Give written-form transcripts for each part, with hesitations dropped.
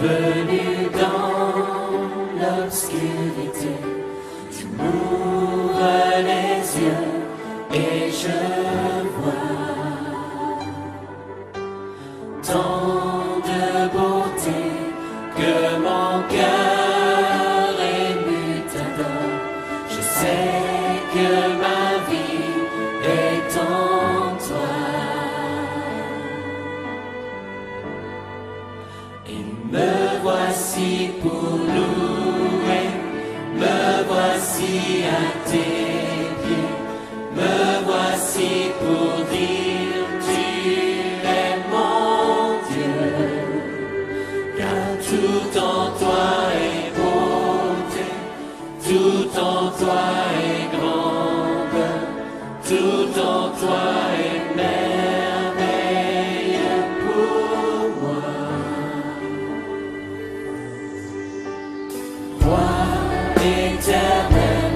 venu dans l'obscurité, tu m'ouvres les yeux et je vois tant de beauté que mon cœur ému t'adore. Je sais que ma vie est en toi. Et me voici pour louer, me voici à tes pieds, me voici pour dire tu es mon Dieu, car tout en toi est beauté, tout en toi est grandeur, tout en toi est merveille pour moi. Roi éternel,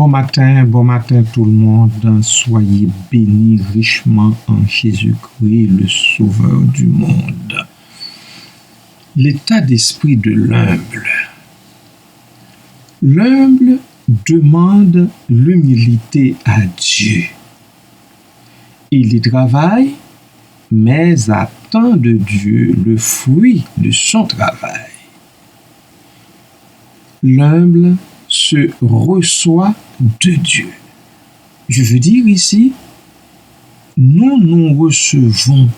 Bon matin tout le monde. Soyez bénis richement en Jésus-Christ, le Sauveur du monde. L'état d'esprit de l'humble. L'humble demande l'humilité à Dieu. Il y travaille, mais attend de Dieu le fruit de son travail. L'humble se reçoit de Dieu. Je veux dire ici, nous recevons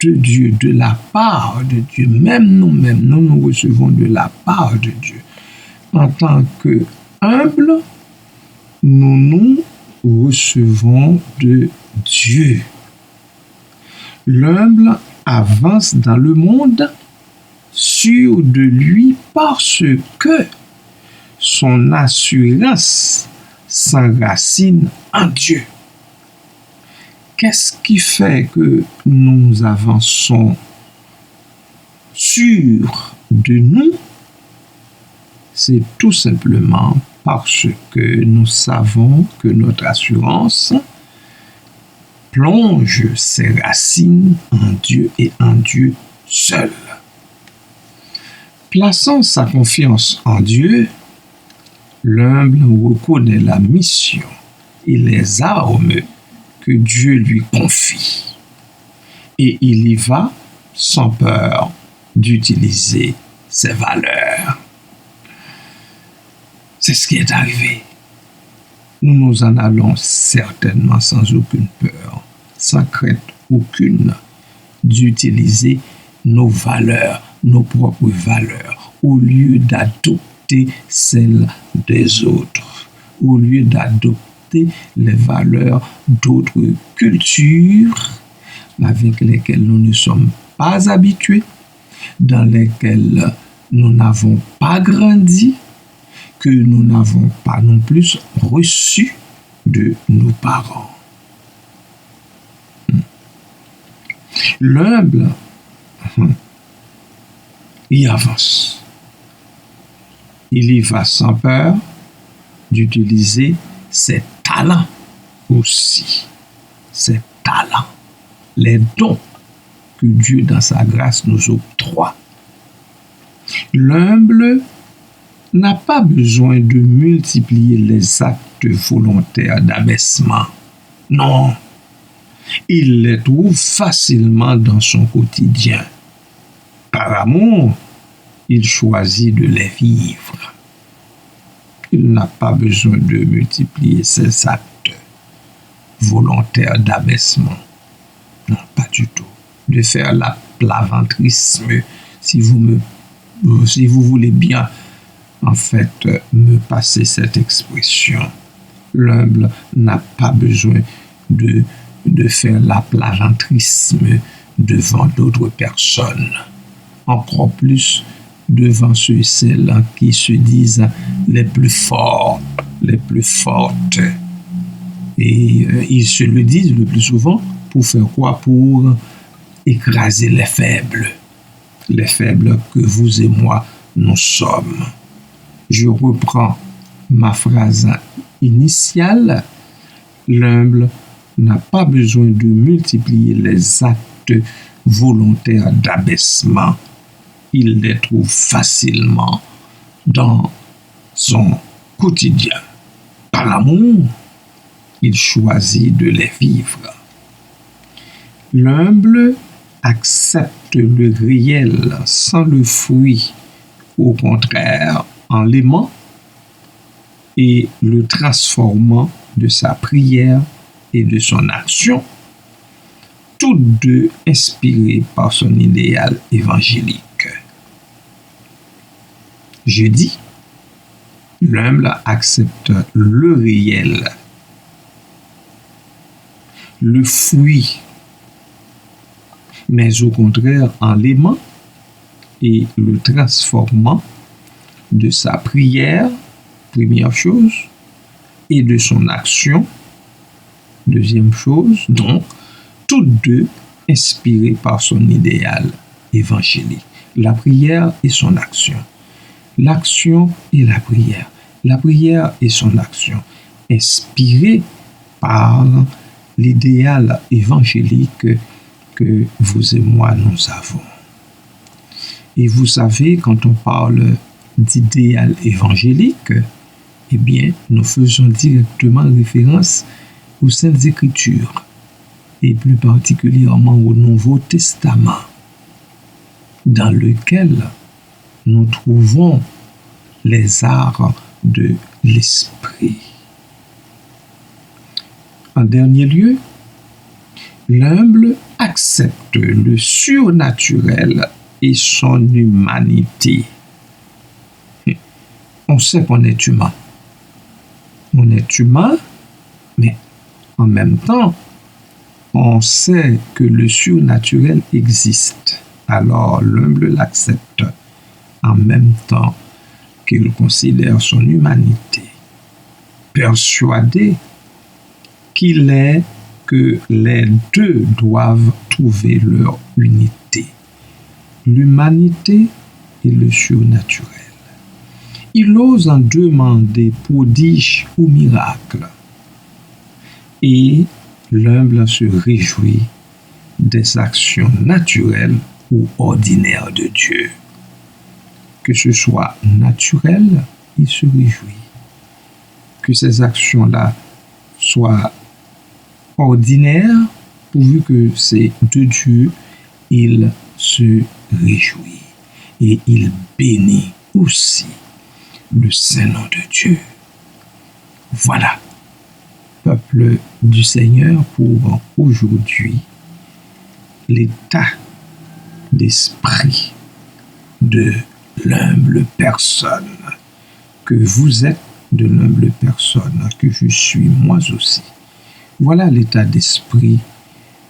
de Dieu, de la part de Dieu, même nous-mêmes, nous recevons de la part de Dieu. En tant que humble, nous recevons de Dieu. L'humble avance dans le monde sûr de lui parce que son assurance s'enracine en Dieu. Qu'est-ce qui fait que nous avançons sûrs de nous? C'est tout simplement parce que nous savons que notre assurance plonge ses racines en Dieu et en Dieu seul. Plaçant sa confiance en Dieu, l'humble reconnaît la mission et les armes que Dieu lui confie. Et il y va sans peur d'utiliser ses valeurs. C'est ce qui est arrivé. Nous en allons certainement sans aucune peur, sans crainte aucune, d'utiliser nos valeurs, nos propres valeurs, au lieu d'adopter celles des autres, au lieu d'adopter les valeurs d'autres cultures avec lesquelles nous ne sommes pas habitués, dans lesquelles nous n'avons pas grandi, que nous n'avons pas non plus reçu de nos parents. L'humble y avance. Il y va sans peur d'utiliser ses talents aussi. Ses talents, les dons que Dieu dans sa grâce nous octroie. L'humble n'a pas besoin de multiplier les actes volontaires d'abaissement. Non, il les trouve facilement dans son quotidien. Par amour, il choisit de les vivre. Il n'a pas besoin de multiplier ses actes volontaires d'abaissement. Non, pas du tout. De faire l'aventrisme, si vous voulez bien, en fait, me passer cette expression. L'humble n'a pas besoin de faire l'aventrisme devant d'autres personnes. Encore plus devant ceux et celles qui se disent les plus forts, les plus fortes. Et ils se le disent le plus souvent pour faire quoi? Pour écraser les faibles que vous et moi nous sommes. Je reprends ma phrase initiale. L'humble n'a pas besoin de multiplier les actes volontaires d'abaissement. Il les trouve facilement dans son quotidien. Par l'amour, il choisit de les vivre. L'humble accepte le réel sans le fruit, au contraire, en l'aimant et le transformant de sa prière et de son action, toutes deux inspirées par son idéal évangélique. Je dis, l'humble accepte le réel, le fruit, mais au contraire en l'aimant et le transformant de sa prière, première chose, et de son action, deuxième chose, donc, toutes deux inspirées par son idéal évangélique. La prière et son action. L'action et la prière. la prière et son action, inspirée par l'idéal évangélique que vous et moi nous avons. Et vous savez, quand on parle d'idéal évangélique, eh bien, nous faisons directement référence aux Saintes Écritures, et plus particulièrement au Nouveau Testament, dans lequel nous trouvons les arts de l'esprit. En dernier lieu, l'humble accepte le surnaturel et son humanité. On sait qu'on est humain. On est humain, mais en même temps, on sait que le surnaturel existe. Alors l'humble l'accepte en même temps qu'il considère son humanité, persuadé qu'il est que les deux doivent trouver leur unité, l'humanité et le surnaturel. Il ose en demander prodiges ou miracles, et l'humble se réjouit des actions naturelles ou ordinaires de Dieu. Que ce soit naturel, il se réjouit. Que ces actions-là soient ordinaires, pourvu que c'est de Dieu, il se réjouit. Et il bénit aussi le Saint-Nom de Dieu. Voilà, peuple du Seigneur, pour aujourd'hui, l'état d'esprit de l'humble personne que vous êtes, de l'humble personne que je suis moi aussi. Voilà l'état d'esprit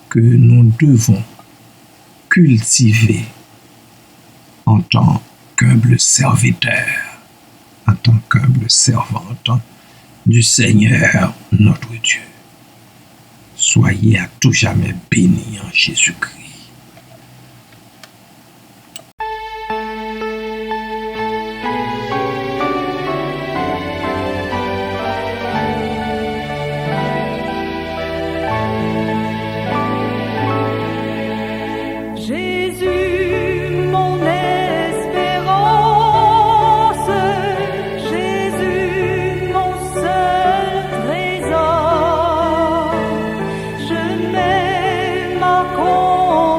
que nous devons cultiver en tant qu'humble serviteur, en tant qu'humble servante du Seigneur notre Dieu. Soyez à tout jamais bénis en Jésus-Christ. Con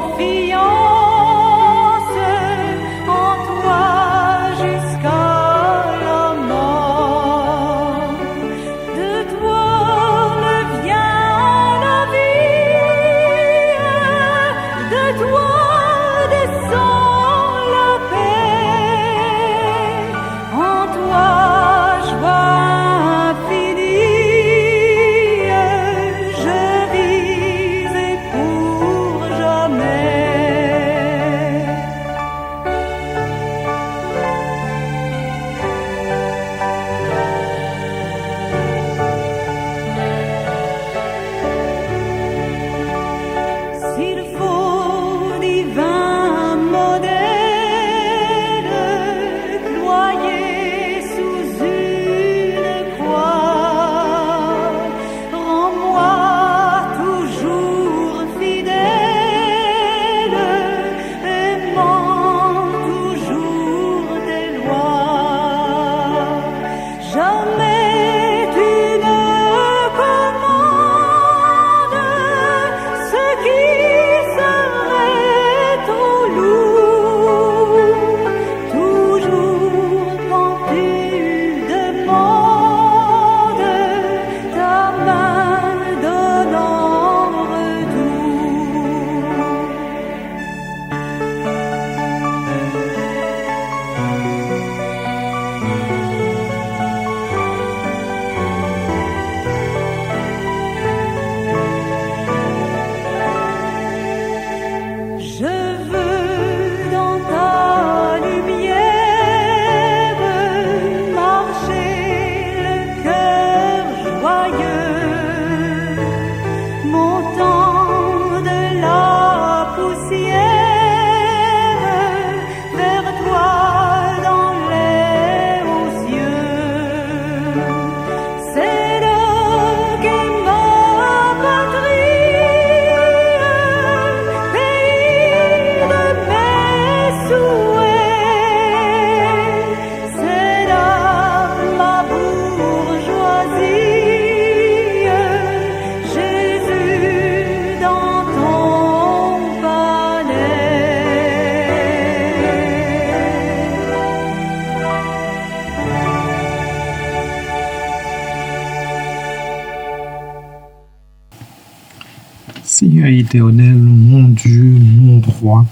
Seigneur éternel, mon Dieu, mon roi,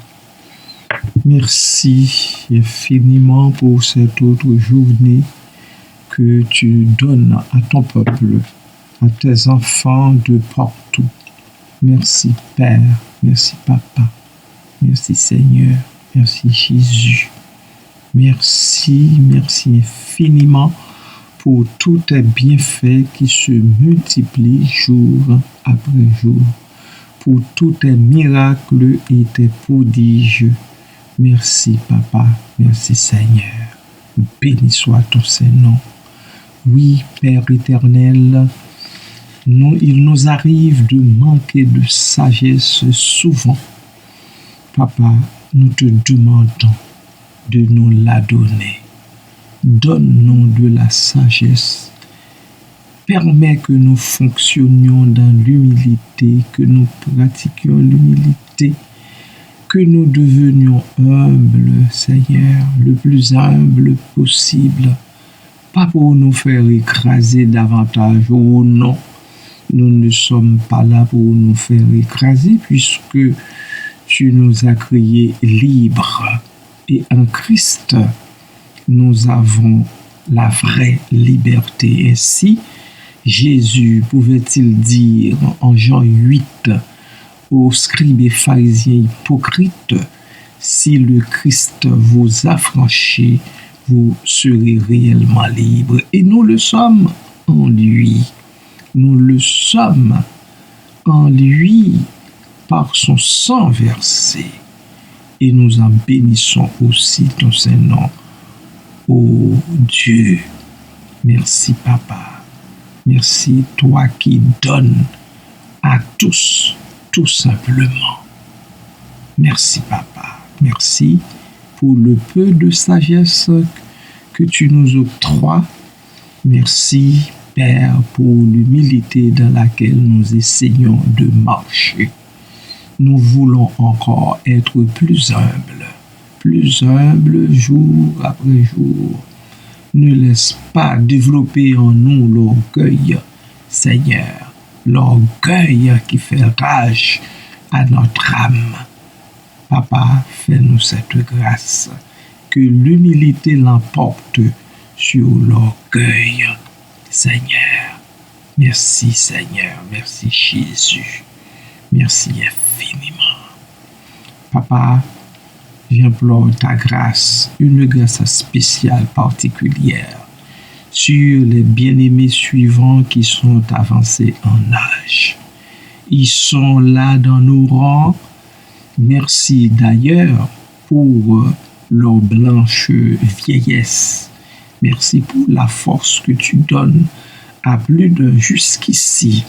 merci infiniment pour cette autre journée que tu donnes à ton peuple, à tes enfants de partout. Merci Père, merci Papa, merci Seigneur, merci Jésus. Merci infiniment pour tous tes bienfaits qui se multiplient jour après jour, pour tous tes miracles et tes prodiges. Merci Papa, merci Seigneur. Béni soit ton Saint-Nom. Oui, Père éternel, il nous arrive de manquer de sagesse souvent. Papa, nous te demandons de nous la donner. Donne-nous de la sagesse. Permets que nous fonctionnions dans l'humilité, que nous pratiquions l'humilité, que nous devenions humbles, Seigneur, le plus humble possible. Pas pour nous faire écraser davantage, oh non. Nous ne sommes pas là pour nous faire écraser puisque tu nous as créés libres. Et en Christ, nous avons la vraie liberté. Ainsi, Jésus pouvait-il dire en Jean 8 aux scribes et pharisiens hypocrites, si le Christ vous a franchi, vous serez réellement libres. Et nous le sommes en lui. Nous le sommes en lui par son sang versé. Et nous en bénissons aussi ton Saint-Nom. Oh Dieu, merci Papa. Merci toi qui donnes à tous, tout simplement. Merci Papa. Merci pour le peu de sagesse que tu nous octroies. Merci Père pour l'humilité dans laquelle nous essayons de marcher. Nous voulons encore être plus humbles jour après jour. Ne laisse pas développer en nous l'orgueil, Seigneur, l'orgueil qui fait rage à notre âme. Papa, fais-nous cette grâce, que l'humilité l'emporte sur l'orgueil, Seigneur. Merci Seigneur, merci Jésus, merci infiniment. Papa, j'implore ta grâce, une grâce spéciale, particulière, sur les bien-aimés suivants qui sont avancés en âge. Ils sont là dans nos rangs. Merci d'ailleurs pour leur blanche vieillesse. Merci pour la force que tu donnes à plus d'un jusqu'ici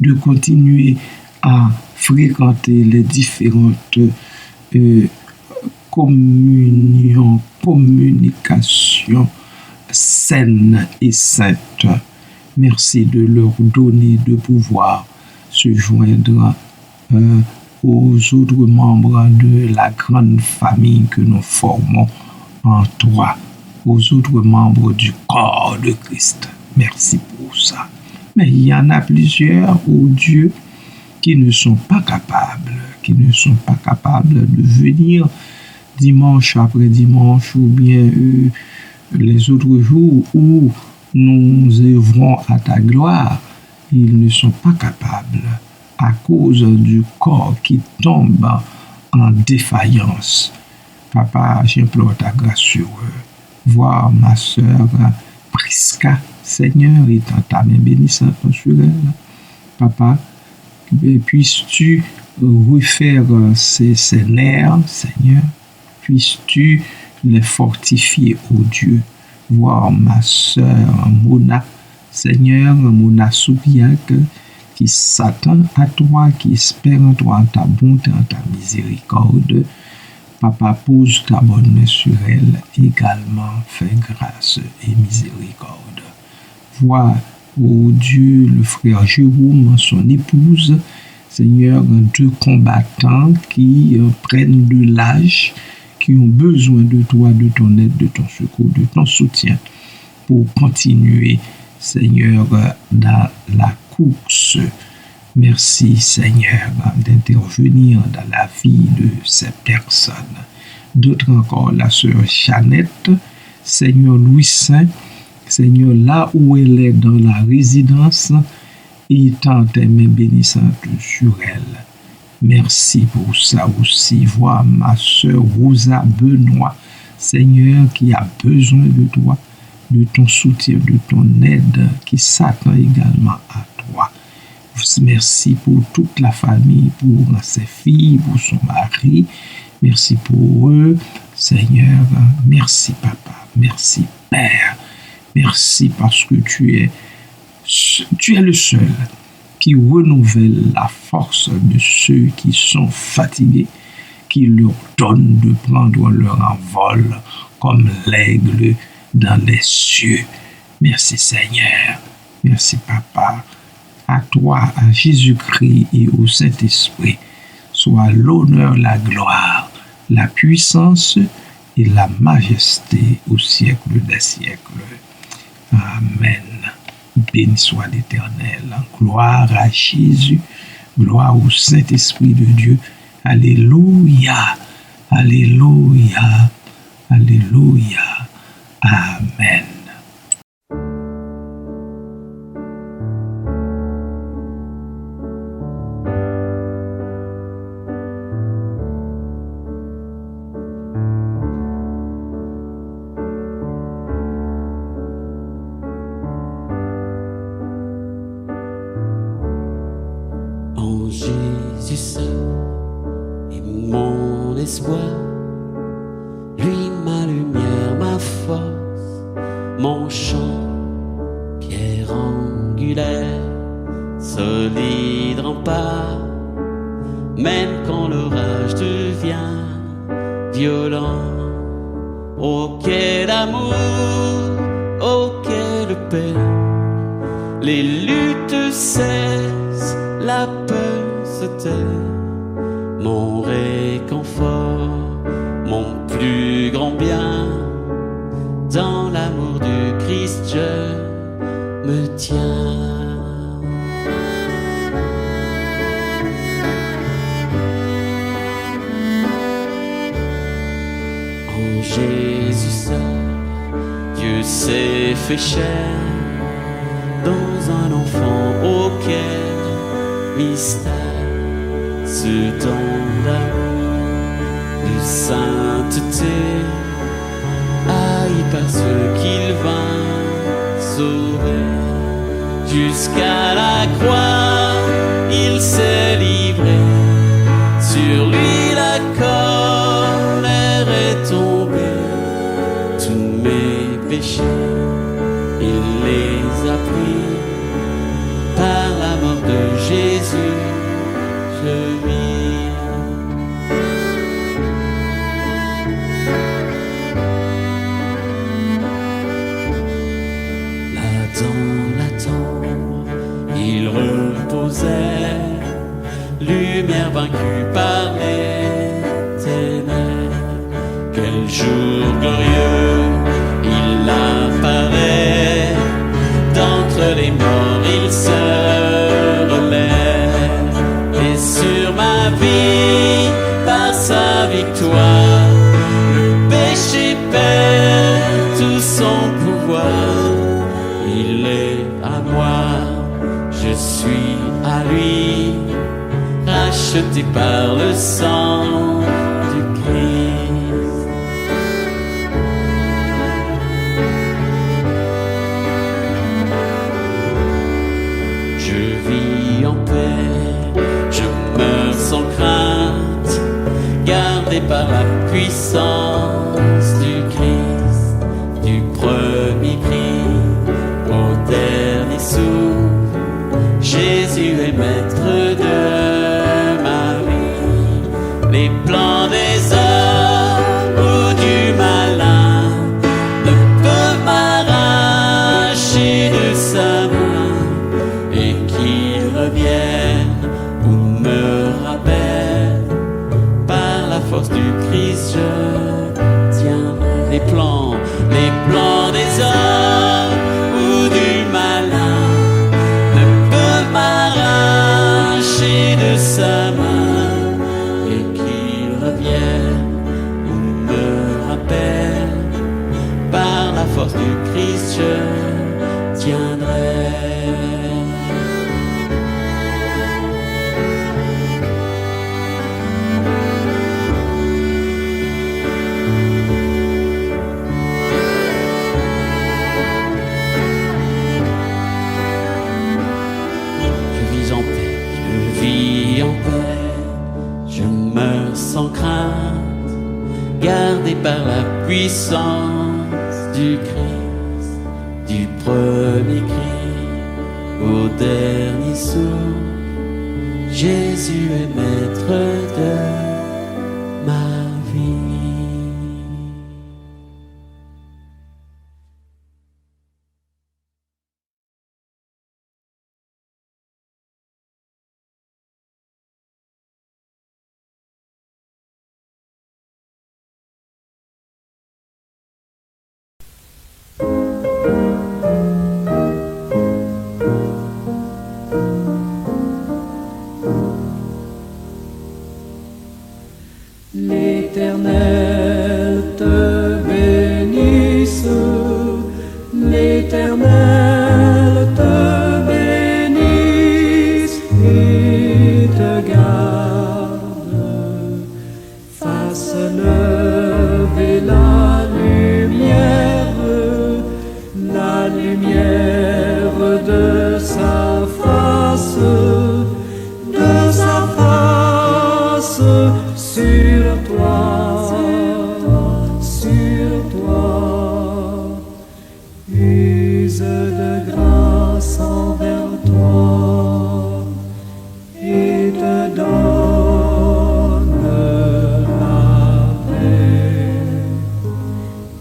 de continuer à fréquenter les différentes communications saines et saintes. Merci de leur donner de pouvoir se joindre aux autres membres de la grande famille que nous formons en toi, aux autres membres du corps de Christ. Merci pour ça. Mais il y en a plusieurs, oh Dieu, qui ne sont pas capables de venir dimanche après dimanche ou bien les autres jours où nous œuvrons à ta gloire. Ils ne sont pas capables à cause du corps qui tombe en défaillance. Papa, j'implore ta grâce sur eux. Voir ma sœur Prisca, Seigneur, étant ta main bénissante sur elle. Papa, puisses-tu refaire ses nerfs, Seigneur, puisses-tu les fortifier, ô Dieu. Voir ma sœur Mona, Seigneur, Mona Soubiac, qui s'attend à toi, qui espère en toi, en ta bonté, en ta miséricorde. Papa, pose ta bonne main sur elle, également fais grâce et miséricorde. Vois, ô Dieu, le frère Jérôme, son épouse, Seigneur, deux combattants qui prennent de l'âge, qui ont besoin de toi, de ton aide, de ton secours, de ton soutien, pour continuer, Seigneur, dans la course Merci Seigneur d'intervenir dans la vie de ces personnes. D'autres encore, la sœur Jeannette, Seigneur Louis Saint, Seigneur, là où elle est dans la résidence, il tend tes mains bénissantes sur elle. Merci pour ça aussi. Vois ma sœur Rosa Benoît, Seigneur, qui a besoin de toi, de ton soutien, de ton aide, qui s'attend également à toi. Merci pour toute la famille, pour ses filles, pour son mari. Merci pour eux, Seigneur. Merci, Papa. Merci, Père. Merci parce que tu es le seul qui renouvelle la force de ceux qui sont fatigués, qui leur donne de prendre leur envol comme l'aigle dans les cieux. Merci, Seigneur. Merci, Papa. À toi, à Jésus-Christ et au Saint-Esprit, soit l'honneur, la gloire, la puissance et la majesté au siècle des siècles. Amen. Béni soit l'Éternel. Gloire à Jésus. Gloire au Saint-Esprit de Dieu. Alléluia. Alléluia. Alléluia. Amen. Jésus seul est mon espoir, lui ma lumière, ma force, mon champ, pierre angulaire, solide rempart, même quand l'orage devient violent. Oh quel amour, oh quelle paix, les luttes cessent, la peur se tait, mon réconfort, mon plus grand bien, dans l'amour du Christ je me tiens. En Jésus seul, Dieu s'est fait chair, dans un enfant auquel mystère, ce don d'amour, de sainteté, haï par ceux qu'il vint sauver. Jusqu'à la croix, il s'est livré, sur lui la colère est tombée. Tous mes péchés, il les a pris, par la mort de Jésus, je vis. Là dans la tombe, il reposait, lumière vaincue par les ténèbres. Quel jour glorieux, il apparaît, d'entre les morts il se relève, et sur ma vie, par sa victoire, le péché perd tout son pouvoir. Il est à moi, je suis à lui, racheté par le sang du Christ. Je vis en paix, je meurs sans crainte, gardé par la puissance du Christ, du premier cri au dernier souffle. Jésus est maître de ma vie. Les plans des hommes ou du malin ne peuvent m'arracher de sa main, et qu'il revienne ou me rappelle, par la force du Christ je tiens. Les plans des hommes ou du malin ne peuvent m'arracher sa main et qu'il revienne, il me rappelle, par la force du Christ je tiendrai. Je meurs sans crainte, gardé par la puissance du Christ, du premier cri au dernier souffle. Jésus est maître de ma vie. L'Éternel te bénisse, l'Éternel te bénisse et te garde, fasse lever la lumière de sa face sur toi, use de grâce envers toi et te donne la paix,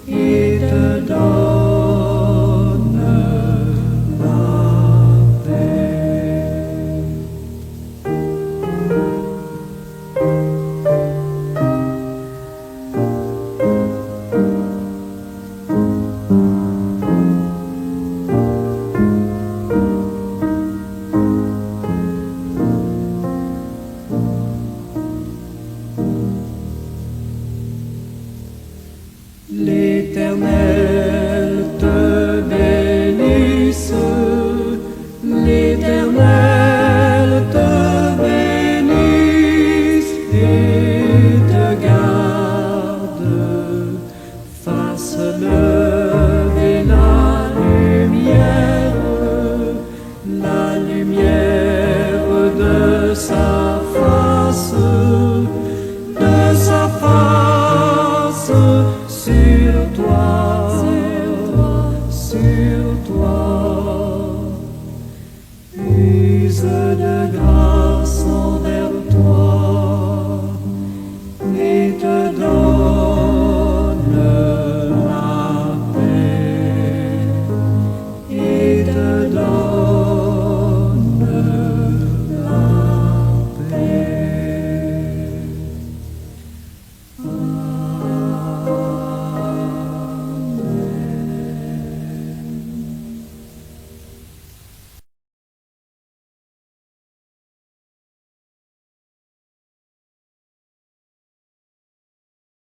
et te donne la paix. L'Éternel te bénisse, l'Éternel te bénisse et te garde, fasse lever la lumière de sa face